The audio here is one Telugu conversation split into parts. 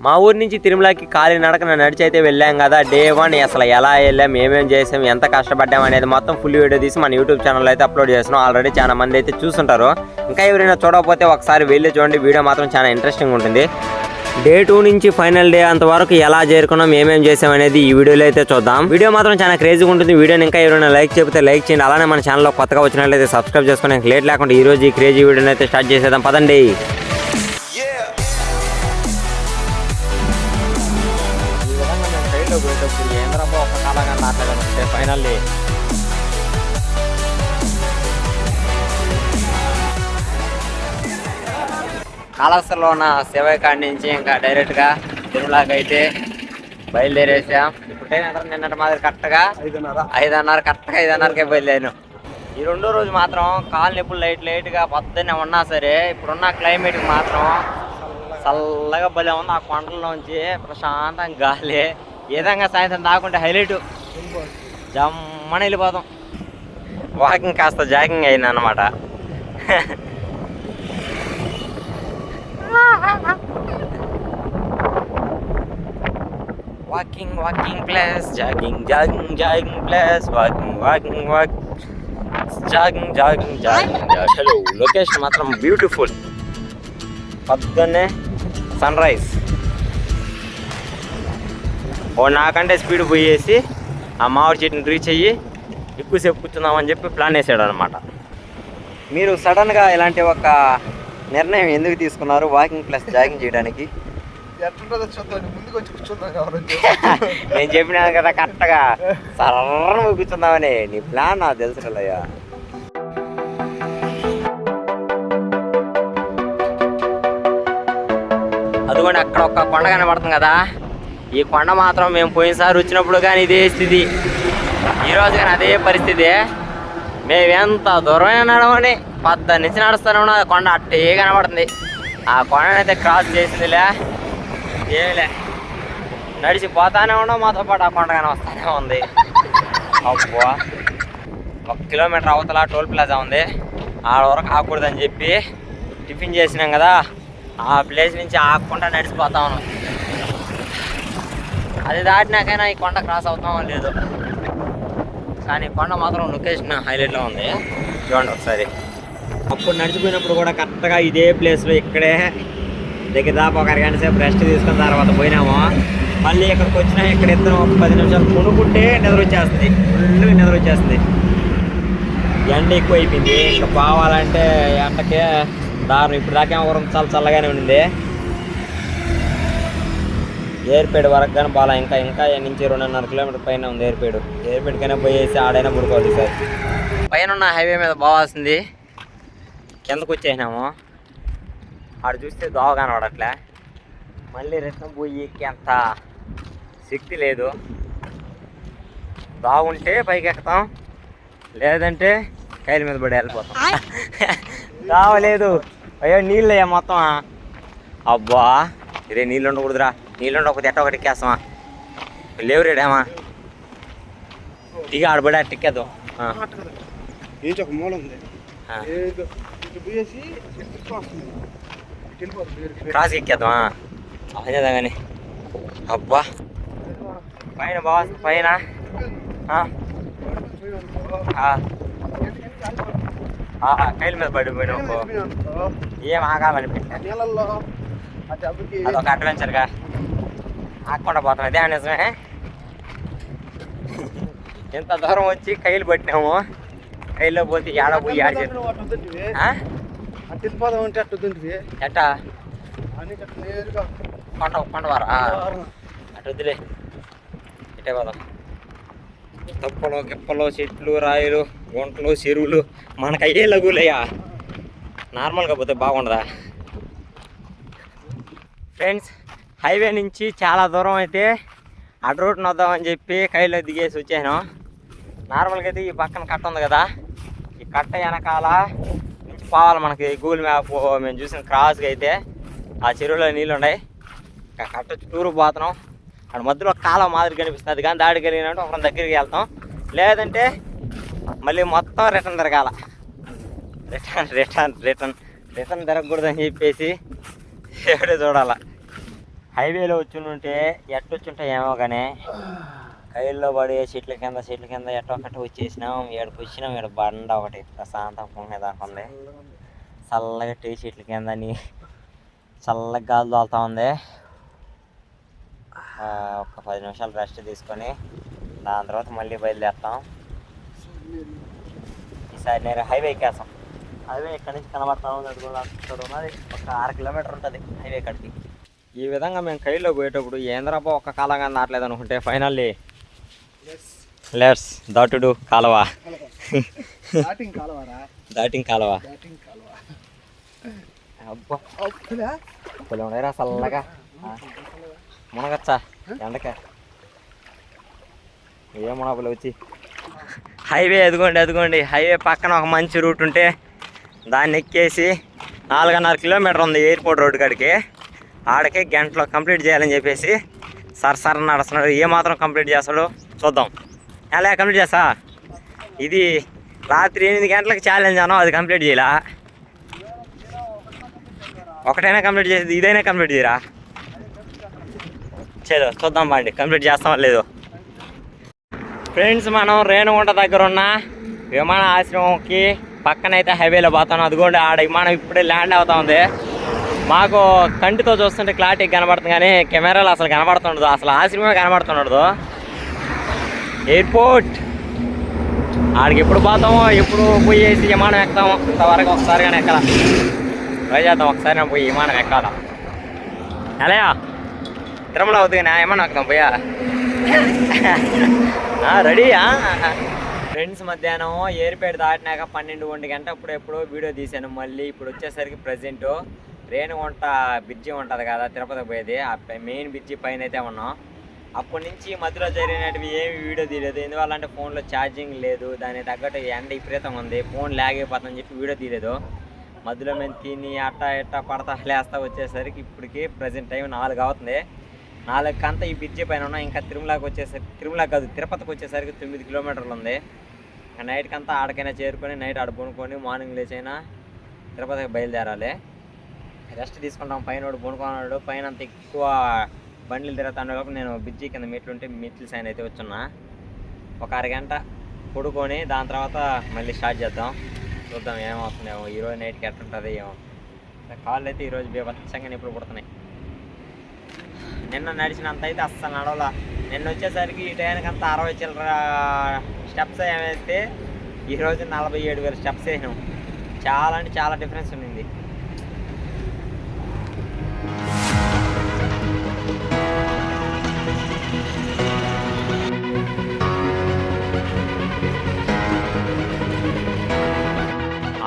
మా ఊరి నుంచి తిరుమలకి కాలి నడకన నడిచి అయితే వెళ్ళాం కదా. డే 1 అసలు ఎలా వెళ్ళాం, ఏమేమి చేసాం, ఎంత కష్టపడ్డాం అనేది మొత్తం ఫుల్ వీడియో తీసి మన యూట్యూబ్ ఛానల్లో అయితే అప్లోడ్ చేస్తున్నాం. ఆల్రెడీ చాలా మంది అయితే చూస్తుంటారు. ఇంకా ఎవరైనా చూడకపోతే ఒకసారి వెళ్ళి చూడండి. వీడియో మాత్రం చాలా ఇంట్రెస్టింగ్ ఉంటుంది. డే 2 నుంచి ఫైనల్ డే అంతవరకు ఎలా చేరుకున్నాం, ఏమేమి చేసాం అనేది ఈ వీడియోలో అయితే చూద్దాం. వీడియో మాత్రం చాలా క్రేజీగా ఉంటుంది. వీడియోని ఇంకా ఎవరైనా లైక్ చెప్తే లైక్ చేయండి. అలానే మన ఛానల్లో కొత్తగా వచ్చినట్లయితే సబ్స్క్రైబ్ చేసుకుని లేట్ లేకుండా ఈ రోజు ఈ క్రేజీ వీడియోని అయితే స్టార్ట్ చేసేద్దాం. పదండి. ఏంద్రబ్బా ఒక కాలంగా మాట్లాడాలంటే ఫైనల్లీ కాళహస్తిలో ఉన్న శివయ్య కాడి నుంచి ఇంకా డైరెక్ట్గా తిరుమలకి అయితే బయలుదేరేసాం. ఇప్పుడు నిన్నటి మాదిరి కరెక్ట్గా 5:30కే బయలుదేరాను. ఈ రెండో రోజు మాత్రం కాలు నొప్పులు లైట్గా పొద్దున్నే ఉన్నా సరే ఇప్పుడున్న క్లైమేట్కి మాత్రం చల్లగా భలే ఉంది. ఆ కొండల్లోంచి ప్రశాంతంగా గాలి ఏ విధంగా సాయంత్రం దాకుంటే హైలైట్ జమ్మని వెళ్ళిపోతాం. వాకింగ్ కాస్త జాగింగ్ అయింది అన్నమాట. Walking plus jogging plus walking jogging. Hello, location మాత్రం బ్యూటిఫుల్. పొద్దున్నే సన్ రైజ్ నాకంటే స్పీడ్ పోయేసి ఆ మామిడి చెట్టుని రీచ్ అయ్యి ఎక్కువసేపు కూర్చుందామని చెప్పి ప్లాన్ వేసాడు అనమాట. మీరు సడన్గా ఇలాంటి ఒక నిర్ణయం ఎందుకు తీసుకున్నారు వాకింగ్ ప్లస్ జాగింగ్ చేయడానికి? నేను చెప్పినాను కదా కరెక్ట్గా సరళ కూర్చుందామని. నీ ప్లాన్ నాకు తెలుసులయ్యా. అదిగోండి అక్కడ ఒక కొండ కనబడుతుంది కదా. ఈ కొండ మాత్రం మేము పోయినసారి వచ్చినప్పుడు కానీ ఇదే స్థితి, ఈరోజు కానీ అదే పరిస్థితి. మేము ఎంత దూరమైన నడవని పొద్దున్న నుంచి నడుస్తూనే ఉన్నా కొండ అట్టే కనబడుతుంది. ఆ కొండనైతే క్రాస్ చేసిందిలే ఏమిలే నడిచి పోతానే ఉన్నాం. మాతో పాటు ఆ కొండ కానీ వస్తానే ఉంది. అబ్బో 1 కిలోమీటర్ అవతల టోల్ ప్లాజా ఉంది. ఆడ వరకు ఆకూడదని చెప్పి టిఫిన్ చేసినాం కదా, ఆ ప్లేస్ నుంచి ఆకుండా నడిచిపోతా ఉన్నాం. అది దాటినాకైనా ఈ కొండ క్రాస్ అవుతామో లేదు, కానీ కొండ మాత్రం లొకేషన్ హైలైట్లో ఉంది. చూడండి ఒకసారి. అప్పుడు నడిచిపోయినప్పుడు కూడా కరెక్ట్గా ఇదే ప్లేస్లో ఇక్కడే దగ్గర దాకా ఒక అరగంట సేపు రెస్ట్ తీసుకున్న తర్వాత పోయినాము. మళ్ళీ ఇక్కడికి వచ్చినా ఇక్కడ ఇద్దరం ఒక 10 నిమిషాలు కొనుక్కుంటే నిద్ర వచ్చేస్తుంది, ఫుల్గా నిద్ర వచ్చేస్తుంది. ఎండ ఎక్కువ అయిపోయింది. ఇంకా పోవాలంటే ఎండకే దారుణం. ఇప్పుడు దాకా ఊరం చాలా చల్లగానే ఉండింది. ఏర్పేడు వరకు కానీ బాగా ఇంకా నుంచి 2.5 కిలోమీటర్ పైన ఉంది ఏర్పేడుకైనా పోయేసి ఆడైనా ముడుకోవాలి. సార్ పైన ఉన్న హైవే మీద పోవాల్సింది కిందకు వచ్చేసినాము. ఆడ చూస్తే దోవ కనబడట్లే. మళ్ళీ రిటర్న్ పోయి అంత శక్తి లేదు. దోవ ఉంటే పైకి ఎక్కుతాం, లేదంటే కైల మీద పడి వెళ్ళిపోతాం. దోవ లేదు. అయ్యో నీళ్ళయ్యా మొత్తం. అబ్బా ఇదే నీళ్ళు ఉండకూడదురా. నీళ్ళు ఉండకపోతే ఎట్ట ఒకటి ఎక్కేస్తామా? లేవు రేడేమా ఇక ఆడబడి అట్ట ఎక్కేద్దాం. క్రాస్ ఎక్కేద్దామా అదేదా కానీ. అబ్బా పైన బాగా పైన కైల మీద పడిపోయినా ఏం ఆగాలని పెట్టా. అదొక అడ్వెంచర్గా ఆకుండా పోతాం. అదే నిజమే. ఎంత దూరం వచ్చి కైలు పట్టినాము. కైలో పోతే ఏడ పోయి ఆడ ఎట్టా కొండవారా అటు వద్దులే, ఇటే పోదాం. తప్పలు గిప్పలు చెట్లు రాయలు గుంటలు చెరువులు మనకు అయ్యే లఘులయ్యా. నార్మల్గా పోతే బాగుండదా ఫ్రెండ్స్? హైవే నుంచి చాలా దూరం అయితే అటు రూట్ని వద్దామని చెప్పి కైలో దిగేసి వచ్చాను. నార్మల్గా అయితే ఈ పక్కన కట్ట ఉంది కదా, ఈ కట్ట వెనకాల నుంచి పోవాలి మనకి. గూగుల్ మ్యాప్ మేము చూసిన క్రాస్గా అయితే ఆ చెరువులో నీళ్ళు ఉన్నాయి. కట్ట చుట్టూరు పోతున్నాం. అక్కడ మధ్యలో కాలం మాదిరి కనిపిస్తుంది, కానీ దాడికి వెళ్ళినట్టు ఒక దగ్గరికి వెళ్తాం. లేదంటే మళ్ళీ మొత్తం రిటర్న్ తిరగాల. రిటర్న్ తిరగకూడదని చెప్పేసి ఎవడే చూడాల. హైవేలో వచ్చుంటే ఎట్టొచ్చుంటాయి ఏమో కానీ కైల్లో పడి చెట్ల కింద ఎట్టొక్కటి వచ్చేసినాం. ఏడుకు వచ్చినాం. ఇక్కడ బండ ఒకటి ప్రశాంతం దాకా ఉంది. చల్లగా టీ చెట్ల కింద చల్లగా గాలి తోలుతా ఉంది. ఒక 10 నిమిషాలు రెస్ట్ తీసుకొని దాని తర్వాత మళ్ళీ బయలుదేరుతాం. ఈసారి నేను హైవే ఎక్కేస్తాం. హైవే ఇక్కడ నుంచి కనబడతాం. అక్కడ ఉన్నది ఒక 6 కిలోమీటర్ ఉంటుంది హైవే కాడికి. ఈ విధంగా మేము కైల్లో పోయేటప్పుడు ఏంద్రబ్బా ఒక్క కాలంగా దాటలేదు అనుకుంటే ఫైనల్లీ లెట్స్ దాటుడు కాలువ. దాటింగ్ కాలువ అబ్బా ఉండరా చల్లగా మునగచ్చా ఎండక ఏ మునగలు వచ్చి హైవే ఎదుగోండి హైవే పక్కన ఒక మంచి రూట్ ఉంటే దాన్ని ఎక్కేసి 4.5 కిలోమీటర్ ఉంది ఎయిర్పోర్ట్ రోడ్డు కాడికి. ఆడకి గంటలో కంప్లీట్ చేయాలని చెప్పేసి సర నడుస్తున్నాడు. ఏమాత్రం కంప్లీట్ చేస్తాడు చూద్దాం. ఎలా కంప్లీట్ చేస్తా? ఇది రాత్రి 8 గంటలకు ఛాలెంజ్ అన్నాం, అది కంప్లీట్ చేయలా. ఒకటైనా కంప్లీట్ చేసి ఇదైనా కంప్లీట్ చేయరా? చేదు చూద్దాం బాండి కంప్లీట్ చేస్తామో లేదో. ఫ్రెండ్స్, మనం రేణుగుంట దగ్గర ఉన్న విమాన ఆశ్రమంకి పక్కనైతే హైవేలో పోతాను. అదిగోండి ఆడ విమానం ఇప్పుడే ల్యాండ్ అవుతా ఉంది. మాకు కంటితో చూస్తుంటే క్లారిటీ కనబడుతుంది కానీ కెమెరాలో అసలు కనబడుతుండదు. అసలు ఆశ్రమే కనబడుతుండదు. ఎయిర్పోర్ట్ ఆడికి ఎప్పుడు పోతామో ఎప్పుడు పోయేసి విమానం ఎక్కుతామో ఇంతవరకు ఒకసారి కానీ ఎక్కాల. ట్రై చేద్దాం ఒకసారి పోయి విమానం ఎక్కాల. ఎలాయా తిరుమల అవుతుంది నా విమానం ఎక్కుతాం పోయా. రెడీయా? ఫ్రెండ్స్, మధ్యాహ్నం ఏరిపేట దాటినాక 12-1 గంట ఎప్పుడో వీడియో తీశాను. మళ్ళీ ఇప్పుడు వచ్చేసరికి ప్రజెంట్ రేణుగుంట బ్రిడ్జి ఉంటుంది కదా తిరుపతికి పోయేది, ఆ మెయిన్ బ్రిడ్జి పైన అయితే ఉన్నాం. అప్పటి నుంచి మధ్యలో జరిగినవి ఏమి వీడియో తీయలేదు. ఎందువల్లంటే ఫోన్లో ఛార్జింగ్ లేదు, దానికి తగ్గట్టు ఎండ విపరీతంగా ఉంది, ఫోన్ లాగ్ అయిపోతుందని చెప్పి వీడియో తీయలేదు. మధ్యలో మేము తిని అట్టా పడతా లేస్తా వచ్చేసరికి ఇప్పటికి ప్రజెంట్ టైం 4 అవుతుంది. 4 ఈ బ్రిడ్జి పైన ఉన్నాం. ఇంకా తిరుమల కాదు తిరుపతికి వచ్చేసరికి 9 కిలోమీటర్లు ఉంది. నైట్కి అంతా ఆడకైనా చేరుకొని నైట్ ఆడ పడుకొని మార్నింగ్ లేచైనా తిరుపతికి బయలుదేరాలి. రెస్ట్ తీసుకుంటాం. పైన పడుకున్నాడు. పైన అంత ఎక్కువ బండ్లు తిరుగుతాను. నేను బ్రిడ్జి కింద మెట్లు సైన్ అయితే వచ్చున్నా. ఒక 1 గంట పడుకొని దాని తర్వాత మళ్ళీ స్టార్ట్ చేద్దాం. చూద్దాం ఏమవుతుందేమో. ఈరోజు నైట్కి ఎట్లుంటుంది ఏమో. కాళ్ళు అయితే ఈరోజు బీభత్సంగా ఇప్పుడు పుడుతున్నాయి. నిన్న నడిచినంత అయితే అస్సలు నడవలా. నిన్న వచ్చేసరికి ఈ టైంకి అంతా 60 చిల్లర స్టెప్స్ ఏమైతే ఈరోజు 47,000 స్టెప్స్ వేసినాం. చాలా అంటే చాలా డిఫరెన్స్ ఉంది.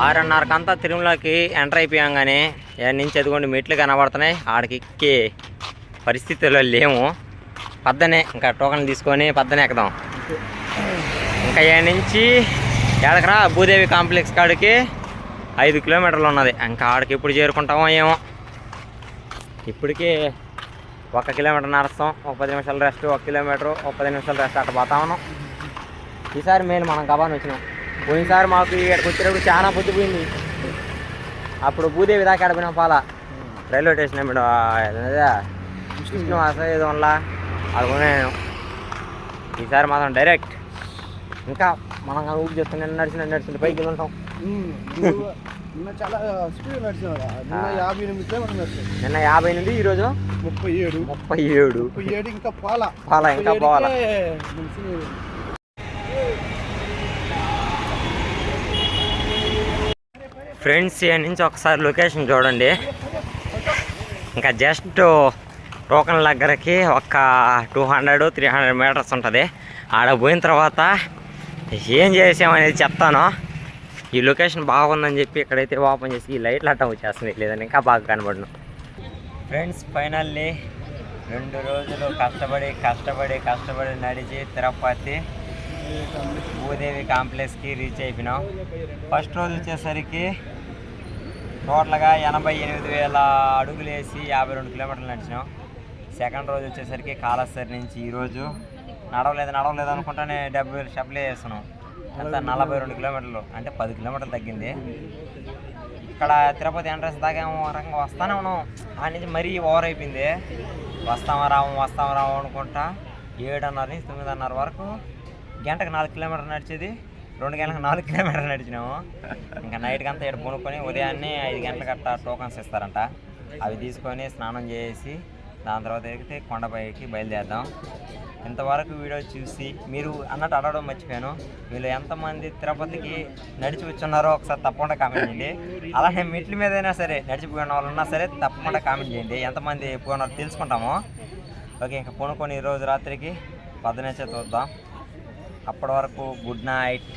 ఆరున్నరకంతా తిరుమలకి ఎంటర్ అయిపోయాం కానీ ఏడు నుంచి ఎదుగుండి మెట్లు కనబడుతున్నాయి. ఆడికి ఎక్కే పరిస్థితుల్లో లేము. పద్దనే ఇంకా టోకన్లు తీసుకొని పద్దనే ఎక్కుదాం. ఇంకా ఏడు నుంచి ఎక్కడికరా భూదేవి కాంప్లెక్స్ కాడికి 5 కిలోమీటర్లు ఉన్నది. ఇంకా ఆడికి ఎప్పుడు చేరుకుంటామో ఏమో. ఇప్పటికీ 1 కిలోమీటర్ నడుస్తాం, ఒక 10 నిమిషాలు రెస్ట్, 1 కిలోమీటర్ ఒక 10 నిమిషాలు రెస్ట్ అట్లా పోతా ఉన్నాం. ఈసారి మేము మనం గబాన్ వచ్చినాం. పోయినసారి మాకు ఇక్కడికి వచ్చేటప్పుడు చాలా పొద్దుపోయింది. అప్పుడు భూదేవి దాకా ఆడిపోయినాం. రైల్వే స్టేషన్ ఇప్పుడు విష్ణువాస ఏదో ఉన్నా ఆడుకున్నాను. ఈసారి మాత్రం డైరెక్ట్ ఇంకా మనం ఊపి చెప్తాం. నడిచింది పైకి ఉంటాం. నిన్న 58, ఈరోజు 37. ఇంకా పోవాలా. ఫ్రెండ్స్, ఇక్కడ నుంచి ఒకసారి లొకేషన్ చూడండి. ఇంకా జస్ట్ టోకన్ దగ్గరకి ఒక 200-300 మీటర్స్ ఉంటుంది. ఆడ పోయిన తర్వాత ఏం చేసామనేది చెప్తాను. ఈ లొకేషన్ బాగుందని చెప్పి ఇక్కడైతే ఓపెన్ చేసి ఈ లైట్లు అట్టం వచ్చేస్తుంది, లేదని ఇంకా బాగా కనబడను. ఫ్రెండ్స్, ఫైనల్లీ 2 రోజులు కష్టపడి నడిచి తిరుపతి భూదేవి కాంప్లెక్స్కి రీచ్ అయిపోయినాం. ఫస్ట్ రోజు వచ్చేసరికి టోటల్గా 88,000 అడుగులు వేసి 52 కిలోమీటర్లు నడిచినాం. సెకండ్ రోజు వచ్చేసరికి కాళహస్తి నుంచి ఈరోజు నడవలేదు అనుకుంటానే 70,000 స్టెప్లే వేస్తున్నాం. అంతా 42 కిలోమీటర్లు, అంటే 10 కిలోమీటర్లు తగ్గింది. ఇక్కడ తిరుపతి ఎంట్రన్స్ దాకా రకంగా వస్తానే ఉన్నాం. ఆ నుంచి మరీ ఓవర్ అయిపోయింది. వస్తామా రాము అనుకుంటా 7:30 నుంచి 9:30 వరకు గంటకు 4 కిలోమీటర్లు నడిచేది 2 గంటలకు 4 కిలోమీటర్లు నడిచినాము. ఇంకా నైట్కి అంతా ఇక్కడ కొనుక్కొని ఉదయాన్నే 5 గంటలకు అట్టా టోకన్స్ ఇస్తారంట. అవి తీసుకొని స్నానం చేసి దాని తర్వాత ఎక్కితే కొండపైకి బయలుదేరదాం. ఇంతవరకు వీడియో చూసి మీరు అన్నట్టు అడగడం మర్చిపోయాను, వీళ్ళు ఎంతమంది తిరుపతికి నడిచి వచ్చున్నారో ఒకసారి తప్పకుండా కామెంట్ చేయండి. అలానే మెట్ల మీద అయినా సరే నడిచిపోయిన వాళ్ళు ఉన్నా సరే తప్పకుండా కామెంట్ చేయండి. ఎంతమంది పోయినారో తెలుసుకుంటాము. ఓకే, ఇంకా కొనుక్కొని ఈరోజు రాత్రికి పొద్దునేసే చూద్దాం. అప్పటి వరకు గుడ్ నైట్.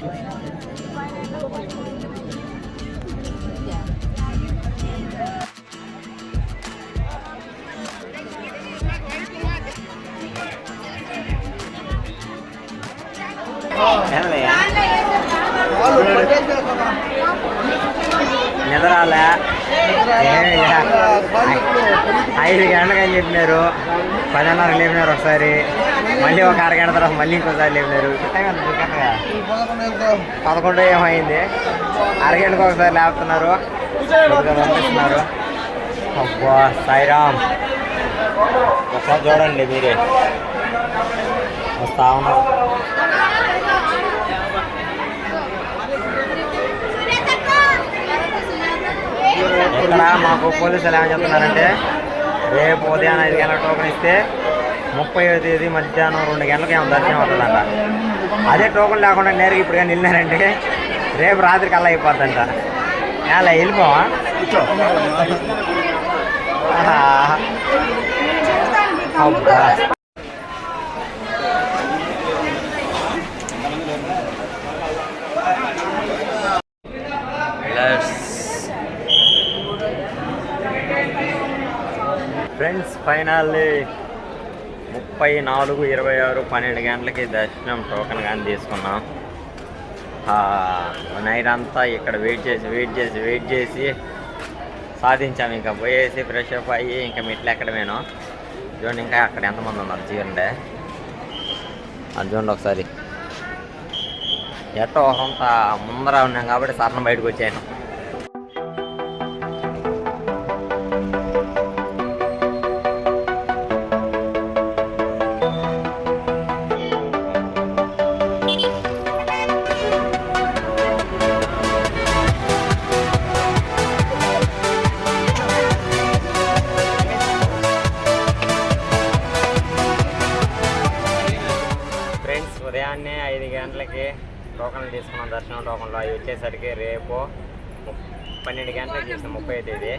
నిద్రాలే 5 గంటలకు అని చెప్పినారు, 10:30 లేపినారు ఒకసారి, మళ్ళీ ఒక అరగంట తర్వాత మళ్ళీ ఇంకోసారి లేపినారు. 11 ఏమైంది, అరగంటకు ఒకసారి లేపుతున్నారు, పంపిస్తున్నారు. అబ్బా సాయిరామ్, ఒకసారి చూడండి మీరే వస్తా ఉన్నారు. ఇక్కడ మాకు పోలీసులు ఏమని చెప్తున్నారంటే రేపు ఉదయం 5 గంటలకు టోకెన్ ఇస్తే 30వ తేదీ మధ్యాహ్నం 2 గంటలకు ఏమో దర్శనం అవుతుందంట. అదే టోకెన్ లేకుండా నేరుగా ఇప్పుడు కానీ వెళ్ళినారంటే రేపు రాత్రికి అలా అయిపోద్దంట. అలా వెళ్ళిపోవా ఫ్రెండ్స్. ఫైనల్లీ 34, 26, 12 గంటలకి దర్శనం టోకెన్ కానీ తీసుకున్నాం. నైట్ అంతా ఇక్కడ వెయిట్ చేసి సాధించాము. ఇంకా పోయేసి ఫ్రెష్ అప్ అయ్యి ఇంకా మెట్లు ఎక్కడమేనో చూడండి. ఇంకా అక్కడ ఎంతమంది ఉన్నారు చూడండి, అది చూడండి ఒకసారి. ఎట్టో కొంత ముందర ఉన్నాం కాబట్టి సరణ బయటకు వచ్చాను. ఉదయాన్నే 5 గంటలకి టోకన్లు తీసుకున్నాం, దర్శనం టోకన్లు. అవి వచ్చేసరికి రేపు 12 గంటలకు చేసాం, 30వ తేదీ.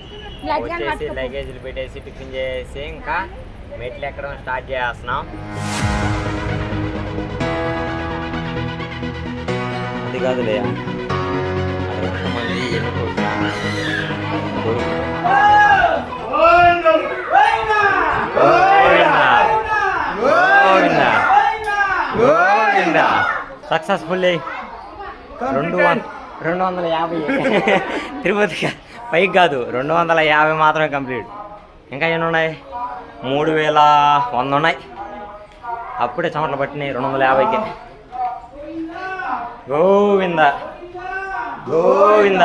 వచ్చేసి లగేజీలు పెట్టేసి టిఫిన్ చేసి ఇంకా మెట్లు ఎక్కడం స్టార్ట్ చేస్తున్నాం. అది కాదులే సక్సెస్ఫుల్లీ 250 తిరుపతికి పైకి కాదు 250 మాత్రమే కంప్లీట్. ఇంకా ఎన్ని ఉన్నాయి? 3100 ఉన్నాయి. అప్పుడే చెమటలు పట్టినాయి 250కి. గోవింద గోవింద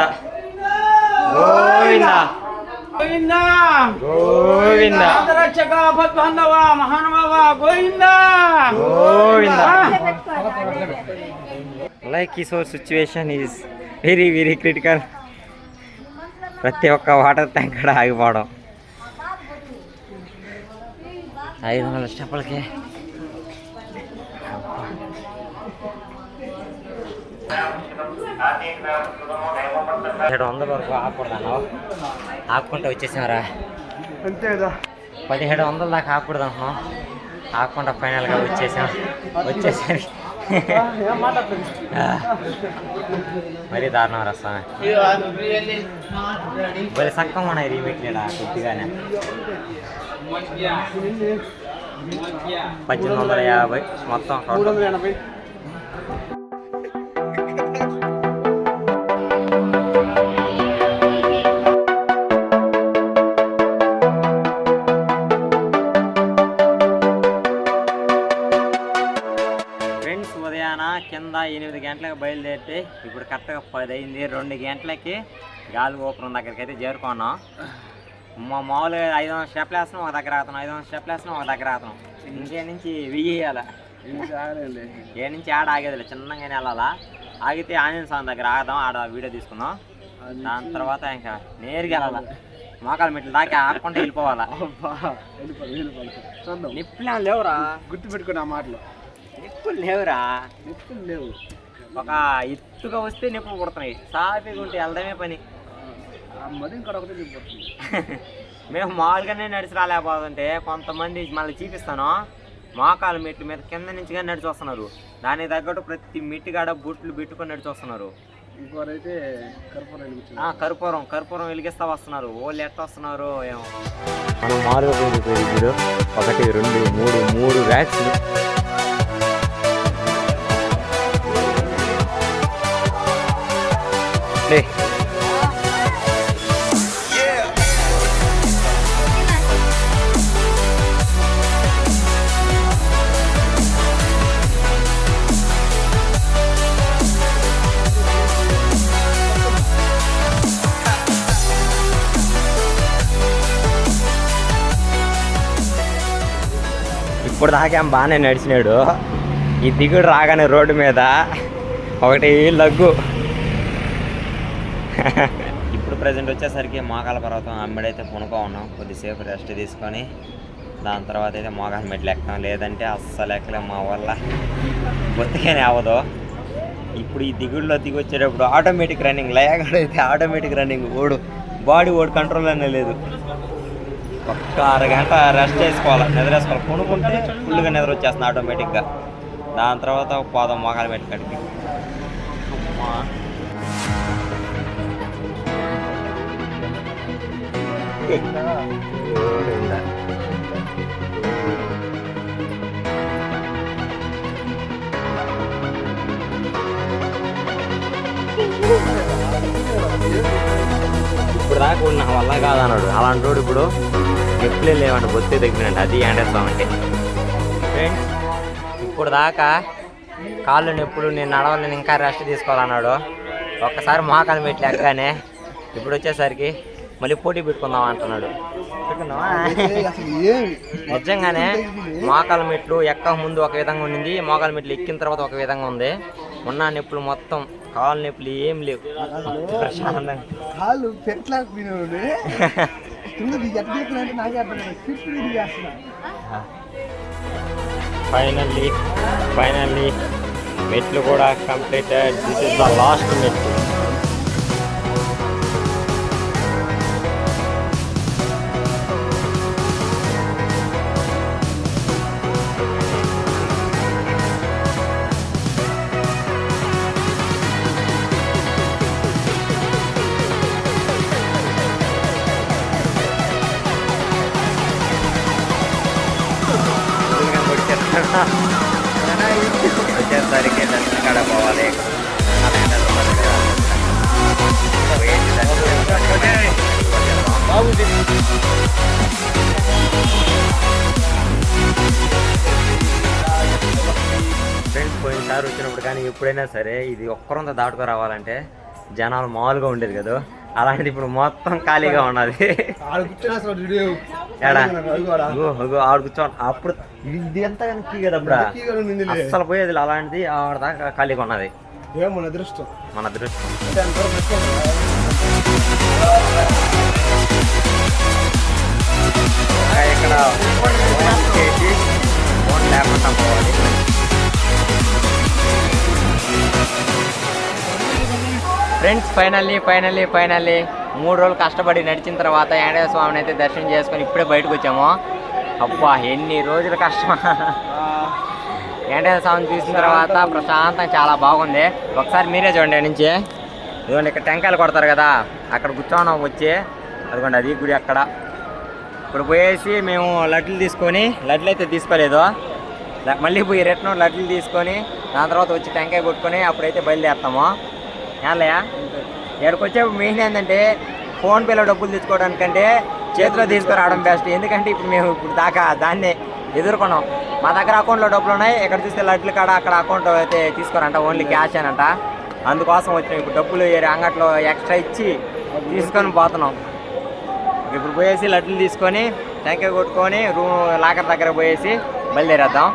గోవింద గోవింద రక్షక భద్బంధవ మహానుభావ గోవింద గోవింద. లైక్ ఈ sore situation is very critical. ప్రతి ఒక్క వాటర్ ట్యాంక్ కూడా ఆగిపోవడం. 500 స్టెప్పులకి 700 వరకు ఆకూడదన్నా, ఆకుంటే వచ్చేసారా. 1700 దాకా ఆకూడదు అంటున్నాం, ఆకుండా ఫైనల్గా వచ్చేసరి మరీ దారుణం రస్తామే. మరి సక్కం ఉన్నాయి రీమేట్లేడా కొద్దిగానే. 1850 మొత్తం 280. కింద 8 గంటలకు బయలుదేరితే ఇప్పుడు కరెక్ట్గా 10 అయింది. 2 గంటలకి గాలి గోపురం దగ్గరికి అయితే చేరుకున్నాం. మామూలుగా 500 స్టెప్లు వేస్తున్నాం ఒక దగ్గర ఆగుతున్నాం, 500 స్టెప్లు వేస్తున్నాం ఒక దగ్గర ఆగుతున్నాం. ఇంకే నుంచి 1000 వేయాల ఏ నుంచి ఆడ ఆగేదిలే, చిన్నగానే వెళ్ళాలా. ఆగితే ఆంజనేయ స్వామి దగ్గర ఆగదాం, ఆడ వీడియో తీసుకుందాం. దాని తర్వాత ఇంకా నేరుగా వెళ్ళాలా, మోకాలు మెట్లు దాకా ఆగకుండా వెళ్ళిపోవాలా. నిప్పులు లేవురా, గుర్తుపెట్టుకుని ఆ మాటలు. నిప్పులు లేవురా, నిప్పులు లేవు. ఒక ఎత్తుగా వస్తే నిప్పులు పుడుతున్నాయి, సాఫీగా ఉంటే వెళ్దామే పని. మేము మామూలుగానే నడిచి రాలేకపోతుంటే కొంతమంది మళ్ళీ చూపిస్తాను, మోకాలు మెట్ల మీద కింద నుంచి కానీ నడిచి వస్తున్నారు. దానికి తగ్గట్టు ప్రతి మెట్టిగాడ బొట్లు పెట్టుకొని నడిచి వస్తున్నారు. ఇంకోరైతే కర్పూరం వెలిగిస్తా వస్తున్నారు. వాళ్ళు ఎట్లా వస్తున్నారు ఏమో. మనం మామూలుగా పోయి 1 2 3 ర్యాక్స్. ఇప్పుడు దాకా బాగానే నడిచినాడు. ఈ దిగుడు రాగానే రోడ్డు మీద ఒకటి లగ్గు. ఇప్పుడు ప్రజెంట్ వచ్చేసరికి మోకాల పర్వతం అమ్మడైతే పునుకో ఉన్నాం. కొద్దిసేపు రెస్ట్ తీసుకొని దాని తర్వాత అయితే మోకాల మెట్లు ఎక్కడం, లేదంటే అస్సలు ఎక్కలేం మా వల్ల, బొత్తిగానే అవ్వదు. ఇప్పుడు ఈ దిగుడులో దిగి వచ్చేటప్పుడు ఆటోమేటిక్ రన్నింగ్, లేకపోతే ఆటోమేటిక్ రన్నింగ్, బాడీ కంట్రోల్ అనే లేదు. ఒక్క అరగంట రెస్ట్ చేసుకోవాలి, నిద్రేసుకోవాలి. కొనుక్కుంటే ఫుల్గా నిద్ర వచ్చేస్తుంది ఆటోమేటిక్గా. దాని తర్వాత పోదాం మోకాలు మెట్లు కడికి. ఇప్పుడు దాకా నా వల్ల కాదన్నాడు, అలాంటి వాడు ఇప్పుడు ఎప్పులే లేవండి, బొత్తే తగ్గినండి. అది ఏంటేస్తామంటే ఫ్రెండ్స్, ఇప్పుడు దాకా కాళ్ళు నొప్పులు, నేను నడవలేను, ఇంకా రెస్ట్ తీసుకోవాలన్నాడు. ఒక్కసారి మోకాలు మెట్లు ఎక్కగానే ఇప్పుడు వచ్చేసరికి మళ్ళీ పోటీ పెట్టుకుందాం అంటున్నాడు. నిజంగానే మోకాలు మెట్లు ఎక్క ముందు ఒక విధంగా ఉండింది, మోకాలు మెట్లు ఎక్కిన తర్వాత ఒక విధంగా ఉంది. ఉన్న నొప్పులు మొత్తం, కాళ్ళు నొప్పులు ఏం లేవు. ఫైనల్లీ మెట్లు కూడా completed. This is the last మెట్లు. వచ్చేసరికి దర్శనం కాడ పోవాలి. ఫ్రెండ్స్, పోయినసారి వచ్చినప్పుడు కానీ ఎప్పుడైనా సరే ఇది ఒక్కరంతా దాటుకు రావాలంటే జనాలు మామూలుగా ఉండేది కదా, అలాంటి ఇప్పుడు మొత్తం ఖాళీగా ఉన్నది. ఆడు కూర్చోండి. అప్పుడు ఇది ఎంత కనుక కదా, అప్పుడు అసలు పోయేది అలాంటిది. ఆవిడ దాకా ఖాళీగా ఉన్నది. మన అదృష్టం. ఇక్కడ చేసి ఫోన్ లేకుండా పోవాలి. ఫ్రెండ్స్, ఫైనల్లీ 3 రోజులు కష్టపడి నడిచిన తర్వాత వెంకటేశ్వర స్వామిని అయితే దర్శనం చేసుకొని ఇప్పుడే బయటకు వచ్చాము. అబ్బా, ఎన్ని రోజుల కష్టం. వెంకటేశ్వర స్వామిని చూసిన తర్వాత ప్రశాంతం చాలా బాగుంది. ఒకసారి మీరే చూడండి నుంచి. ఇదిగోండి, ఇక్కడ టెంకాయలు కొడతారు కదా, అక్కడ కూర్చోన్నాం వచ్చి. అదిగోండి, అది గుడి అక్కడ. ఇప్పుడు పోయేసి మేము లడ్లు అయితే తీసుకోలేదు, మళ్ళీ పోయి రిటర్న్ లడ్లు తీసుకొని దాని తర్వాత వచ్చి టెంకాయ కొట్టుకొని అప్పుడైతే బయలుదేరుతాము. ఏలయ్యా, ఇక్కడికి వచ్చే మెయిన్ ఏంటంటే ఫోన్పేలో డబ్బులు తెచ్చుకోవడానికంటే చేతిలో తీసుకురావడం బెస్ట్. ఎందుకంటే మేము ఇప్పుడు దాకా దాన్నే ఎదుర్కొన్నాం. మా దగ్గర అకౌంట్లో డబ్బులు ఉన్నాయి, ఇక్కడ చూస్తే లడ్లు కాడ అక్కడ అకౌంట్ అయితే తీసుకోరంట, ఓన్లీ క్యాష్ అనంట. అందుకోసం వచ్చినాం. ఇప్పుడు డబ్బులు అంగట్లో ఎక్స్ట్రా ఇచ్చి తీసుకొని పోతున్నాం. ఇప్పుడు పోయేసి లడ్లు తీసుకొని టెంకాయ కొట్టుకొని రూమ్ లాకర్ దగ్గర పోయేసి బయలుదేరేద్దాం.